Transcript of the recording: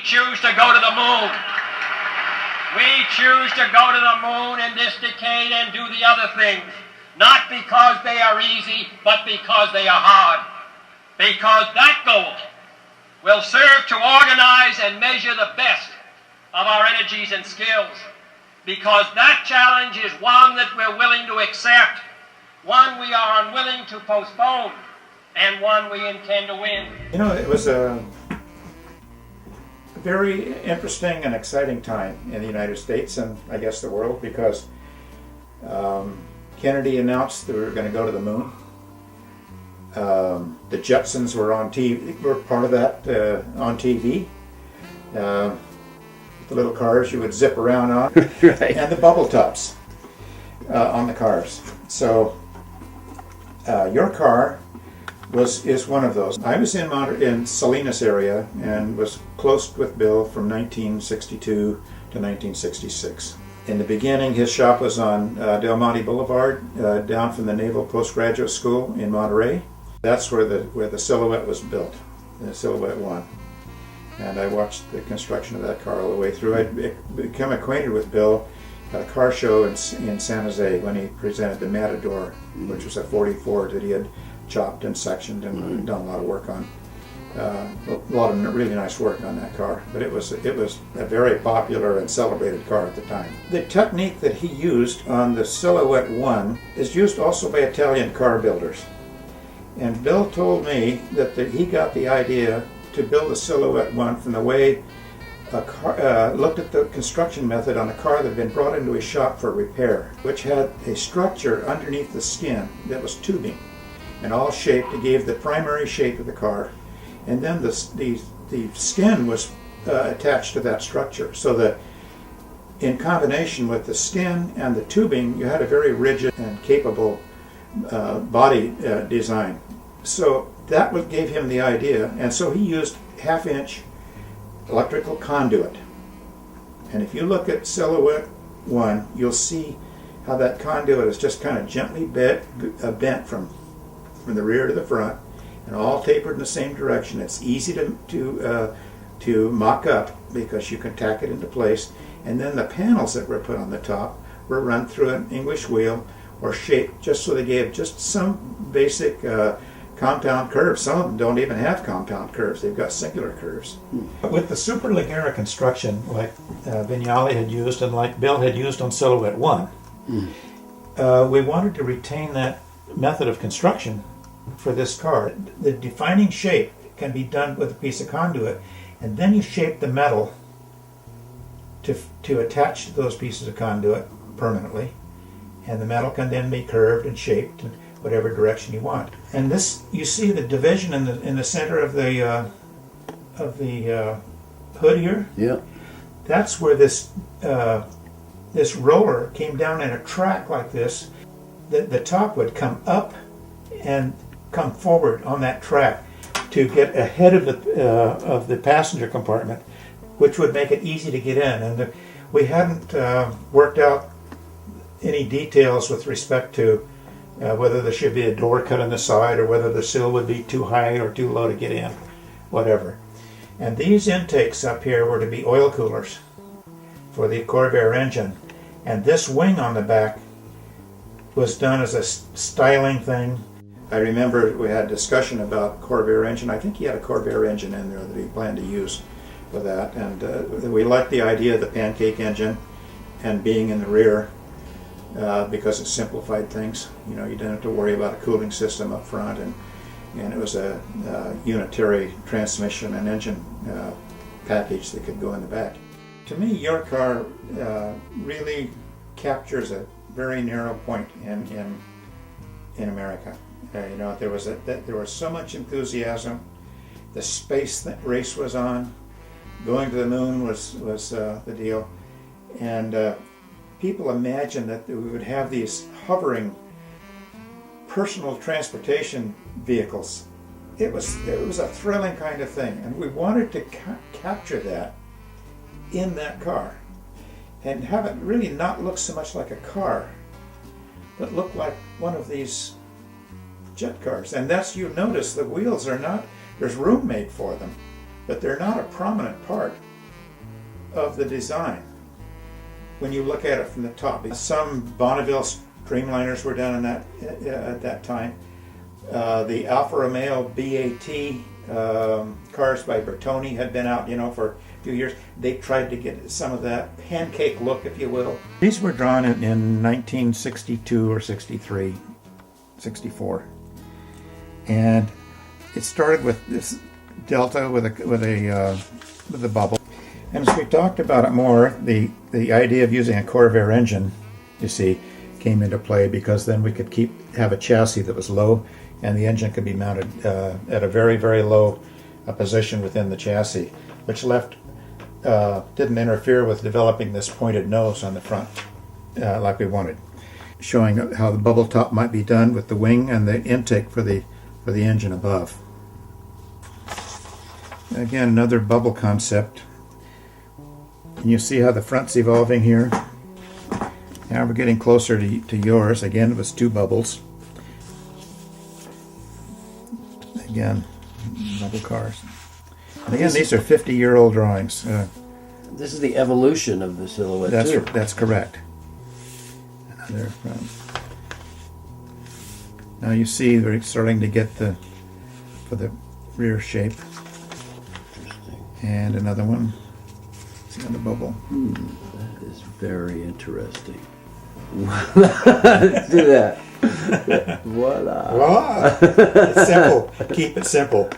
choose to go to the moon. We choose to go to the moon in this decade and do the other things, not because they are easy, but because they are hard. Because that goal will serve to organize and measure the best of our energies and skills. Because that challenge is one that we're willing to accept, one we are unwilling to postpone, and one we intend to win. You know, it was a very interesting and exciting time in the United States and I guess the world, because Kennedy announced that we were going to go to the moon. The Jetsons were on TV, were part of that on TV. The little cars you would zip around on, Right. and the bubble tops on the cars. So your car is one of those. I was in Salinas area and was close with Bill from 1962 to 1966. In the beginning, his shop was on Del Monte Boulevard, down from the Naval Postgraduate School in Monterey. That's where the Silhouette was built, the Silhouette I. And I watched the construction of that car all the way through. I'd become acquainted with Bill at a car show in San Jose when he presented the Matador, which was a 44 that he had chopped and sectioned and done a lot of work on. A lot of really nice work on that car, but it was a very popular and celebrated car at the time. The technique that he used on the Silhouette I is used also by Italian car builders. And Bill told me that he got the idea to build a Silhouette I from the way a car, looked at the construction method on a car that had been brought into his shop for repair, which had a structure underneath the skin that was tubing and all shaped. It gave the primary shape of the car, and then the skin was attached to that structure, so that in combination with the skin and the tubing, you had a very rigid and capable body design. So that gave him the idea, and so he used half-inch electrical conduit. And if you look at Silhouette I, you'll see how that conduit is just kind of gently bent from the rear to the front, and all tapered in the same direction. It's easy to mock up because you can tack it into place. And then the panels that were put on the top were run through an English wheel or shaped just so they gave just some basic compound curves. Some of them don't even have compound curves. They've got singular curves. With the Superleggera construction, like Vignale had used and like Bill had used on Silhouette I, we wanted to retain that method of construction for this car. The defining shape can be done with a piece of conduit, and then you shape the metal to attach to those pieces of conduit permanently, and the metal can then be curved and shaped in whatever direction you want. And this, you see the division in the center of the hood here. Yeah. That's where this roller came down in a track like this. The top would come up and come forward on that track to get ahead of the passenger compartment, which would make it easy to get in. And we hadn't worked out any details with respect to whether there should be a door cut on the side or whether the sill would be too high or too low to get in, whatever. And these intakes up here were to be oil coolers for the Corvair engine. And this wing on the back was done as a styling thing. I remember we had discussion about Corvair engine. I think he had a Corvair engine in there that he planned to use for that. And we liked the idea of the pancake engine and being in the rear because it simplified things. You know, you didn't have to worry about a cooling system up front, and it was a unitary transmission and engine package that could go in the back. To me, your car really captures a very narrow point in America. You know, there was so much enthusiasm. The space race was on. Going to the moon was the deal, and people imagined that we would have these hovering personal transportation vehicles. It was a thrilling kind of thing, and we wanted to capture that in that car and have it really not look so much like a car, but look like one of these jet cars. And that's, you notice the wheels are not, there's room made for them, but they're not a prominent part of the design when you look at it from the top. Some Bonneville streamliners were done in that at that time. The Alfa Romeo BAT cars by Bertoni had been out, for a few years. They tried to get some of that pancake look, if you will. These were drawn in 1962 or 63, 64, and it started with this Delta with a bubble. And as we talked about it more, the idea of using a Corvair engine, you see, came into play, because then we could have a chassis that was low, and the engine could be mounted at a very, very low position within the chassis, which didn't interfere with developing this pointed nose on the front like we wanted, showing how the bubble top might be done with the wing and the intake for the engine above. Again, another bubble concept. And you see how the front's evolving here. Now we're getting closer to yours. Again, it was 2 bubbles. Again, bubble cars. And again, these are 50-year-old drawings. This is the evolution of the Silhouette II. That's correct. Another, now you see they're starting to get for the rear shape. Interesting. And another one. See on the bubble. That is very interesting. Do that. Voila. Voila. It's simple. Keep it simple.